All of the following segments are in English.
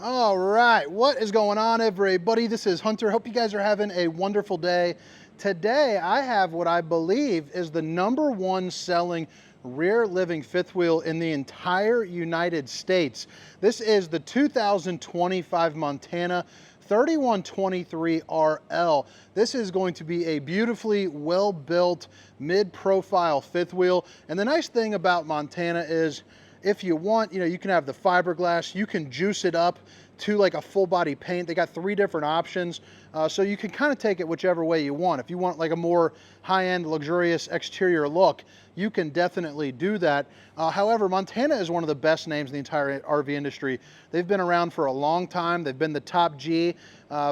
All right, what is going on, everybody? This is Hunter. Hope you guys are having a wonderful day. Today, I have what I believe is the #1 selling rear living fifth wheel in the entire United States. This is the 2025 Montana 3123 RL. This is going to be a beautifully well-built mid-profile fifth wheel. And the nice thing about Montana is if you want, you can have the fiberglass, you can juice it up to like a full body paint. They got 3 different options. So you can kind of take it whichever way you want. If you want like a more high-end, luxurious exterior look, you can definitely do that. However, Montana is one of the best names in the entire RV industry. They've been around for a long time. They've been the top G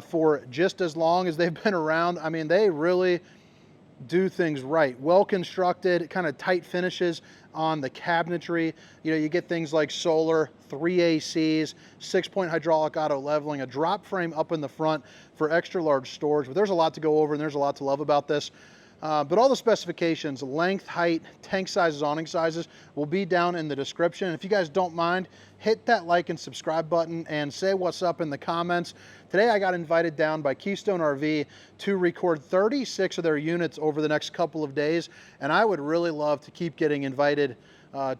for just as long as they've been around. I mean, they really do things right. Well constructed, kind of tight finishes on the cabinetry. You get things like solar, 3 ACs, 6-point hydraulic auto leveling, a drop frame up in the front for extra large storage. But there's a lot to go over and there's a lot to love about this. But all the specifications, length, height, tank sizes, awning sizes, will be down in the description. If you guys don't mind, hit that like and subscribe button and say what's up in the comments. Today I got invited down by Keystone RV to record 36 of their units over the next couple of days, and I would really love to keep getting invited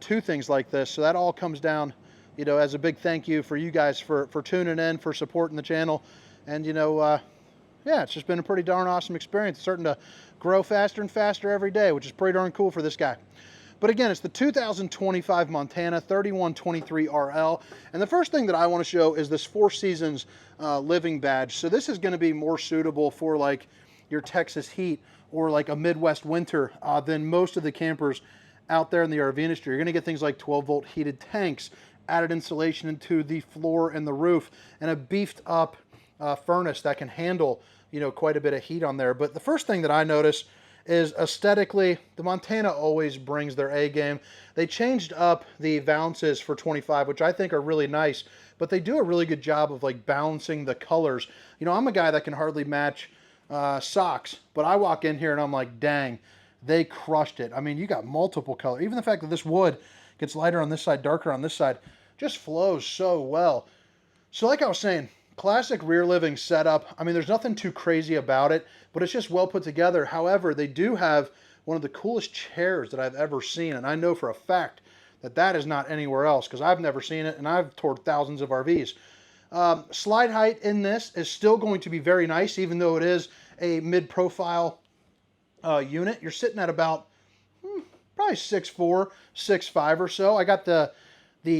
to things like this. So that all comes down, as a big thank you for you guys for tuning in, for supporting the channel. And yeah, it's just been a pretty darn awesome experience. It's starting to grow faster and faster every day, which is pretty darn cool for this guy. But again, it's the 2025 Montana 3123 RL. And the first thing that I want to show is this 4 Seasons living badge. So this is going to be more suitable for like your Texas heat or like a Midwest winter than most of the campers out there in the RV industry. You're going to get things like 12-volt heated tanks, added insulation into the floor and the roof, and a beefed up furnace that can handle quite a bit of heat on there. But the first thing that I notice is aesthetically, the Montana always brings their A game. They changed up the valances for 25, which I think are really nice, but they do a really good job of like balancing the colors. I'm a guy that can hardly match socks, but I walk in here and I'm like, dang, they crushed it. I mean, you got multiple colors. Even the fact that this wood gets lighter on this side, darker on this side, just flows so well. So like I was saying, classic rear living setup. I mean, there's nothing too crazy about it, but it's just well put together. However, they do have one of the coolest chairs that I've ever seen, and I know for a fact that that is not anywhere else because I've never seen it, and I've toured thousands of RVs. Slide height in this is still going to be very nice, even though it is a mid-profile unit. You're sitting at about probably 6'4", 6'5" or so. I got the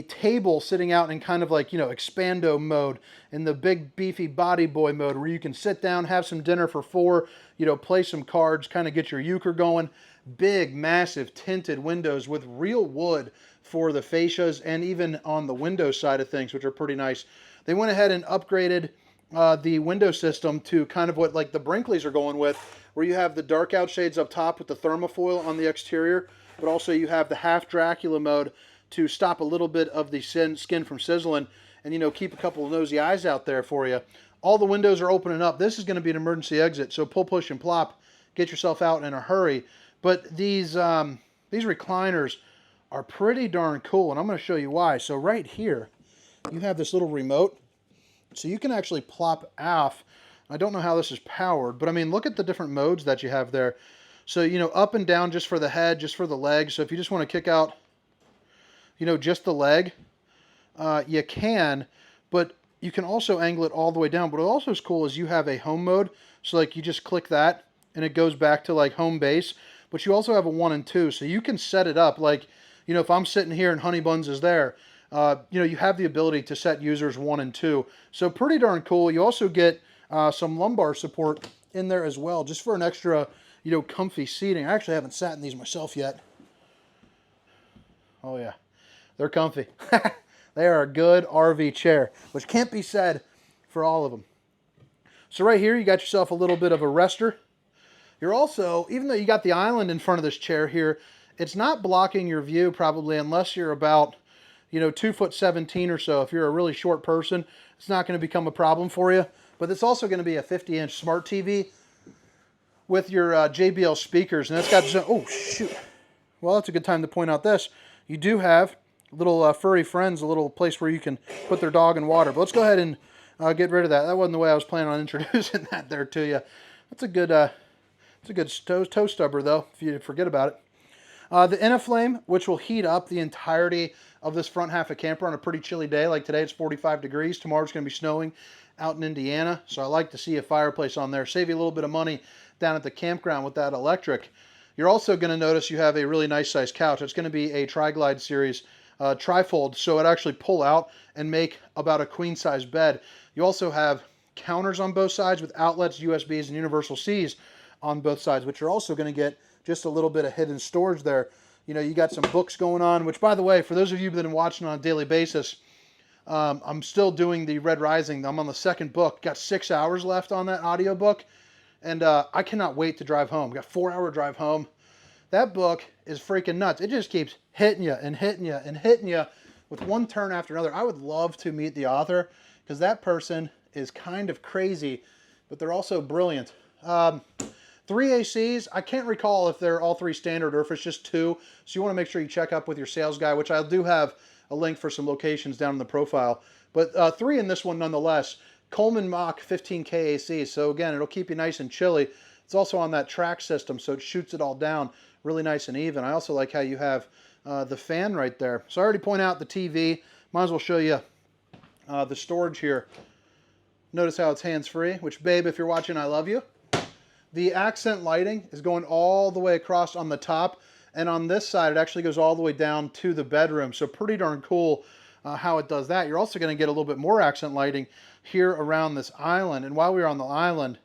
table sitting out in kind of like, expando mode, in the big beefy body boy mode, where you can sit down, have some dinner for 4, play some cards, kind of get your euchre going. Big, massive tinted windows with real wood for the fascias and even on the window side of things, which are pretty nice. They went ahead and upgraded the window system to kind of what like the Brinkleys are going with, where you have the dark out shades up top with the thermofoil on the exterior, but also you have the half Dracula mode to stop a little bit of the skin from sizzling and, keep a couple of nosy eyes out there for you. All the windows are opening up. This is going to be an emergency exit, so pull, push, and plop. Get yourself out in a hurry. But these recliners are pretty darn cool, and I'm going to show you why. So right here, you have this little remote, so you can actually plop off. I don't know how this is powered, but I mean, look at the different modes that you have there. So, up and down just for the head, just for the legs. So if you just want to kick out just the leg, you can, but you can also angle it all the way down. But what also is cool is you have a home mode. So like you just click that and it goes back to like home base, but you also have a 1 and 2. So you can set it up like, if I'm sitting here and Honey Buns is there, you have the ability to set users 1 and 2. So pretty darn cool. You also get some lumbar support in there as well, just for an extra, comfy seating. I actually haven't sat in these myself yet. Oh yeah. They're comfy. They are a good RV chair, which can't be said for all of them. So right here, you got yourself a little bit of a rester. You're also, even though you got the island in front of this chair here, it's not blocking your view probably unless you're about, 2'17" or so. If you're a really short person, it's not going to become a problem for you. But it's also going to be a 50-inch smart TV with your JBL speakers. And that's got, oh shoot. Well, that's a good time to point out this. You do have little furry friends, a little place where you can put their dog in water. But let's go ahead and get rid of that. That wasn't the way I was planning on introducing that there to you. That's a good toe stubber though, if you forget about it. The Inaflame, which will heat up the entirety of this front half of camper on a pretty chilly day. Like today, it's 45 degrees. Tomorrow, it's going to be snowing out in Indiana. So I like to see a fireplace on there. Save you a little bit of money down at the campground with that electric. You're also going to notice you have a really nice sized couch. It's going to be a Tri-Glide series trifold, so it actually pull out and make about a queen size bed. You also have counters on both sides with outlets, USBs, and universal Cs on both sides, which you're also going to get just a little bit of hidden storage there. You know, you got some books going on, which, by the way, for those of you that have been watching on a daily basis, I'm still doing the Red Rising. I'm on the second book. Got 6 hours left on that audiobook, and I cannot wait to drive home. Got a 4-hour drive home. That book is freaking nuts. It just keeps hitting you and hitting you and hitting you with one turn after another. I would love to meet the author because that person is kind of crazy, but they're also brilliant. 3 ACs, I can't recall if they're all 3 standard or if it's just 2. So you want to make sure you check up with your sales guy, which I do have a link for some locations down in the profile. But 3 in this one nonetheless. Coleman Mach 15K AC. So again, it'll keep you nice and chilly. It's also on that track system, so it shoots it all down really nice and even. I also like how you have the fan right there. So I already point out the TV. Might as well show you the storage here. Notice how it's hands-free, which, babe, if you're watching, I love you. The accent lighting is going all the way across on the top, and on this side, it actually goes all the way down to the bedroom. So pretty darn cool how it does that. You're also going to get a little bit more accent lighting here around this island. And while we were on the island,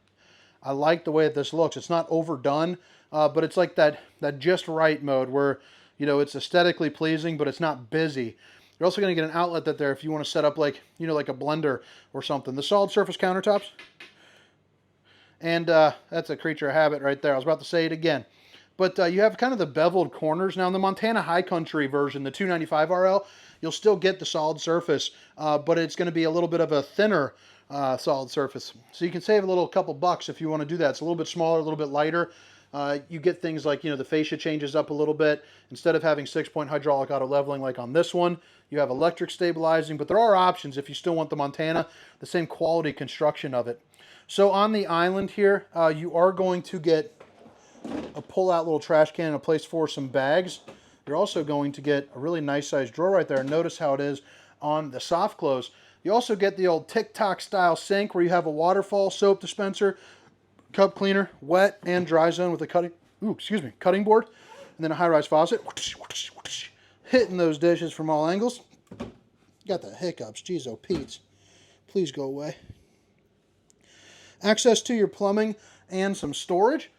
I like the way that this looks. It's not overdone, but it's like that just right mode where, you know, it's aesthetically pleasing, but it's not busy. You're also going to get an outlet there if you want to set up like, you know, like a blender or something. The solid surface countertops. And that's a creature of habit right there. I was about to say it again. But you have kind of the beveled corners. Now in the Montana High Country version, the 295 RL, you'll still get the solid surface, but it's going to be a little bit of a thinner solid surface. So you can save a couple bucks if you want to do that. It's a little bit smaller, a little bit lighter. You get things like, you know, the fascia changes up a little bit. Instead of having 6-point hydraulic auto leveling like on this one, you have electric stabilizing, but there are options if you still want the Montana, the same quality construction of it. So on the island here, you are going to get a pull-out little trash can and a place for some bags. You're also going to get a really nice sized drawer right there. Notice how it is on the soft close. You also get the old TikTok style sink where you have a waterfall soap dispenser, cup cleaner, wet and dry zone with a cutting board, and then a high-rise faucet. Hitting those dishes from all angles. Got the hiccups. Jeez, oh Pete's. Please go away. Access to your plumbing and some storage.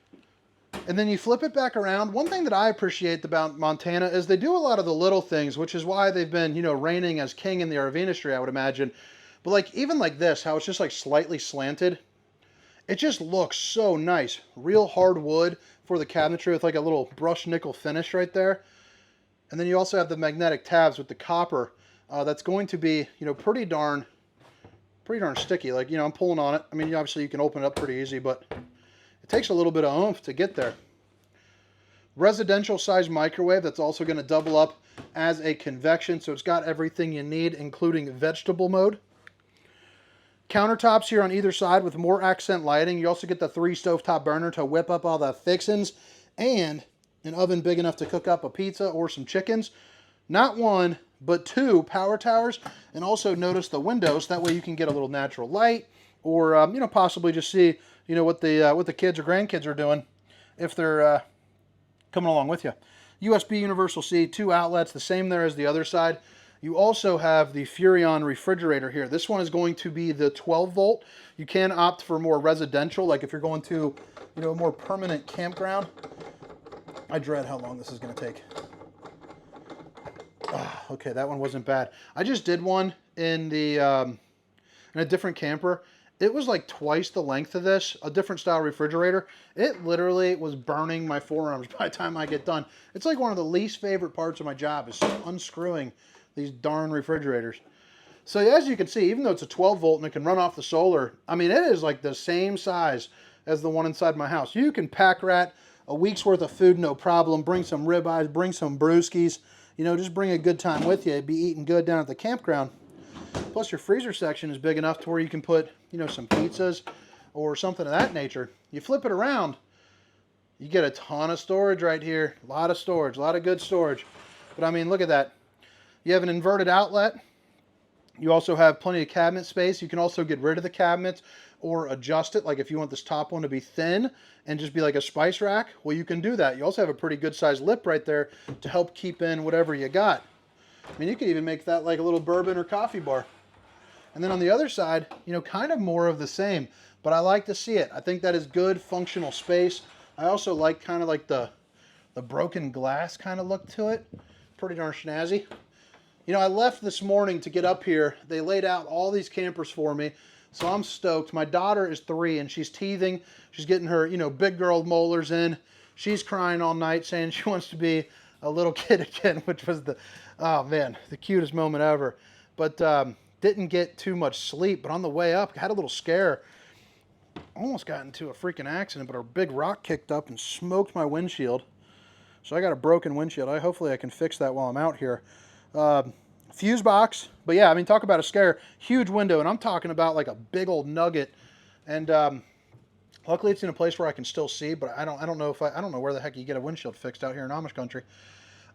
And then you flip it back around. One thing that I appreciate about Montana is they do a lot of the little things, which is why they've been, you know, reigning as king in the RV industry, I would imagine. But like even like this, how it's just like slightly slanted. It just looks so nice. Real hard wood for the cabinetry with like a little brushed nickel finish right there. And then you also have the magnetic tabs with the copper. That's going to be, you know, pretty darn sticky. Like, you know, I'm pulling on it. I mean, obviously you can open it up pretty easy, but it takes a little bit of oomph to get there. Residential size microwave that's also going to double up as a convection. So it's got everything you need, including vegetable mode. Countertops here on either side with more accent lighting. You also get the 3 stovetop burner to whip up all the fixins, and an oven big enough to cook up a pizza or some chickens. Not 1, but 2 power towers. And also notice the windows. That way you can get a little natural light, or you know, possibly just see, you know, what the kids or grandkids are doing if they're coming along with you. USB universal C, 2 outlets, the same there as the other side. You also have the Furrion refrigerator here. This one is going to be the 12 volt. You can opt for more residential, like if you're going to, you know, a more permanent campground. I dread how long this is going to take. Okay, that one wasn't bad. I just did one in in a different camper. It was like twice the length of this, a different style refrigerator. It literally was burning my forearms by the time I get done. It's like one of the least favorite parts of my job is unscrewing these darn refrigerators. So as you can see, even though it's a 12 volt and it can run off the solar, I mean, it is like the same size as the one inside my house. You can pack rat a week's worth of food, no problem. Bring some ribeyes, bring some brewskis. you know, just bring a good time with you. Be eating good down at the campground. Plus your freezer section is big enough to where you can put, you know, some pizzas or something of that nature. You flip it around, you get a ton of storage right here. A lot of storage, a lot of good storage. But I mean, look at that. You have an inverted outlet. You also have plenty of cabinet space. You can also get rid of the cabinets or adjust it. Like if you want this top one to be thin and just be like a spice rack, well, you can do that. You also have a pretty good sized lip right there to help keep in whatever you got. I mean, you could even make that like a little bourbon or coffee bar. And then on the other side, you know, kind of more of the same, but I like to see it. I think that is good functional space. I also like kind of like the broken glass kind of look to it. Pretty darn snazzy. You know, I left this morning to get up here. They laid out all these campers for me, so I'm stoked. My daughter is 3 and she's teething. She's getting her, you know, big girl molars in. She's crying all night saying she wants to be a little kid again, which was the, oh man, the cutest moment ever. But didn't get too much sleep, but on the way up, had a little scare. Almost got into a freaking accident, but a big rock kicked up and smoked my windshield. So I got a broken windshield. Hopefully I can fix that while I'm out here. Fuse box, but yeah, I mean, talk about a scare. Huge window, and I'm talking about like a big old nugget. And luckily it's in a place where I can still see, but I don't know where the heck you get a windshield fixed out here in Amish country.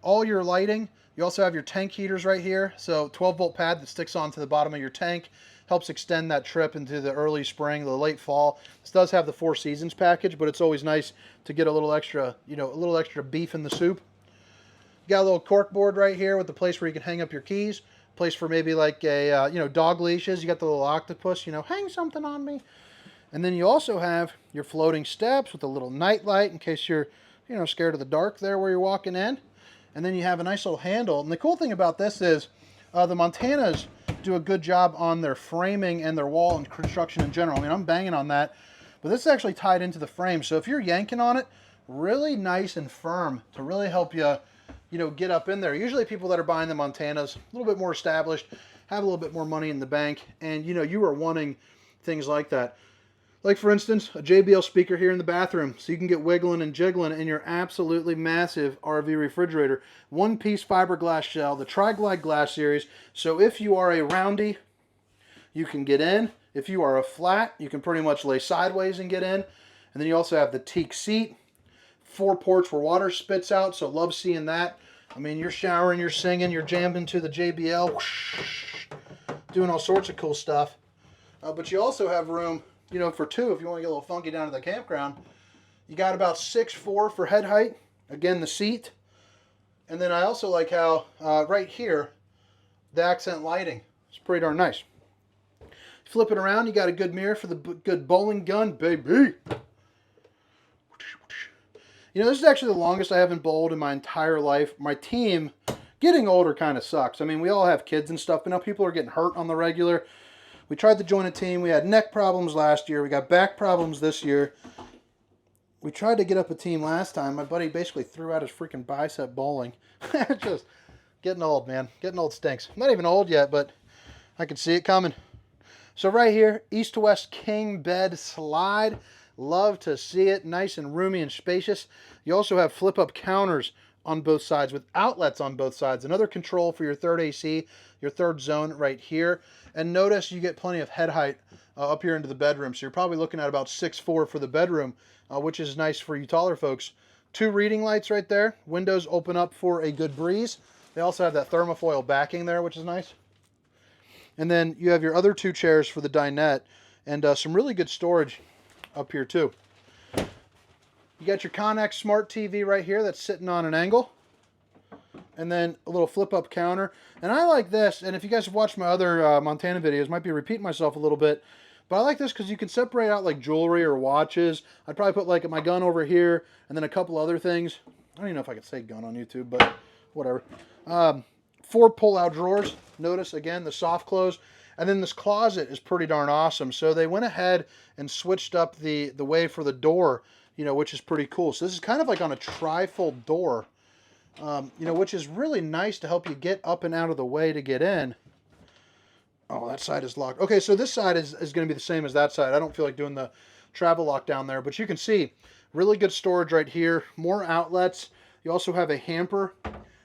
All your lighting. You also have your tank heaters right here. So 12-volt pad that sticks onto the bottom of your tank. Helps extend that trip into the early spring, the late fall. This does have the 4 seasons package, but it's always nice to get a little extra, you know, a little extra beef in the soup. You got a little cork board right here with the place where you can hang up your keys. Place for maybe like a, you know, dog leashes. You got the little octopus, you know, hang something on me. And then you also have your floating steps with a little night light in case you're, you know, scared of the dark there where you're walking in. And then you have a nice little handle. And the cool thing about this is the Montanas do a good job on their framing and their wall and construction in general. I mean, I'm banging on that, but this is actually tied into the frame. So if you're yanking on it, really nice and firm to really help you, you know, get up in there. Usually people that are buying the Montanas, a little bit more established, have a little bit more money in the bank, and, you know, you are wanting things like that. Like, for instance, a JBL speaker here in the bathroom, so you can get wiggling and jiggling in your absolutely massive RV refrigerator. One-piece fiberglass shell, the Tri-Glide glass series, so if you are a roundy, you can get in. If you are a flat, you can pretty much lay sideways and get in. And then you also have the teak seat, 4 ports where water spits out, so love seeing that. I mean, you're showering, you're singing, you're jammed into the JBL, whoosh, doing all sorts of cool stuff. But you also have room, you know, for 2 if you want to get a little funky down at the campground. You got about 6'4" for head height. Again, the seat. And then I also like how right here, the accent lighting. It's pretty darn nice. Flip it around, you got a good mirror for the good bowling gun, baby. You know, this is actually the longest I haven't bowled in my entire life. My team, getting older kind of sucks. I mean, we all have kids and stuff, but now people are getting hurt on the regular. We tried to join a team. We had neck problems last year. We got back problems this year. We tried to get up a team last time. My buddy basically threw out his freaking bicep bowling. Just getting old, man. Getting old stinks. I'm not even old yet, but I can see it coming. So right here, east to west king bed slide. Love to see it. Nice and roomy and spacious. You also have flip-up counters on both sides with outlets on both sides. Another control for your third AC, your third zone right here. And notice you get plenty of head height up here into the bedroom. So you're probably looking at about 6'4" for the bedroom, which is nice for you taller folks. 2 reading lights right there. Windows open up for a good breeze. They also have that thermofoil backing there, which is nice. And then you have your other 2 chairs for the dinette and some really good storage up here too. You got your Connex Smart TV right here that's sitting on an angle. And then a little flip-up counter. And I like this, and if you guys have watched my other Montana videos, might be repeating myself a little bit, but I like this because you can separate out like jewelry or watches. I'd probably put like my gun over here, and then a couple other things. I don't even know if I could say gun on YouTube, but whatever. 4 pull-out drawers. Notice, again, the soft close. And then this closet is pretty darn awesome. So they went ahead and switched up the way for the door, you know, which is pretty cool. So this is kind of like on a tri-fold door, you know, which is really nice to help you get up and out of the way to get in. Oh, that side is locked. Okay, so this side is going to be the same as that side. I don't feel like doing the travel lock down there, but you can see really good storage right here. More outlets. You also have a hamper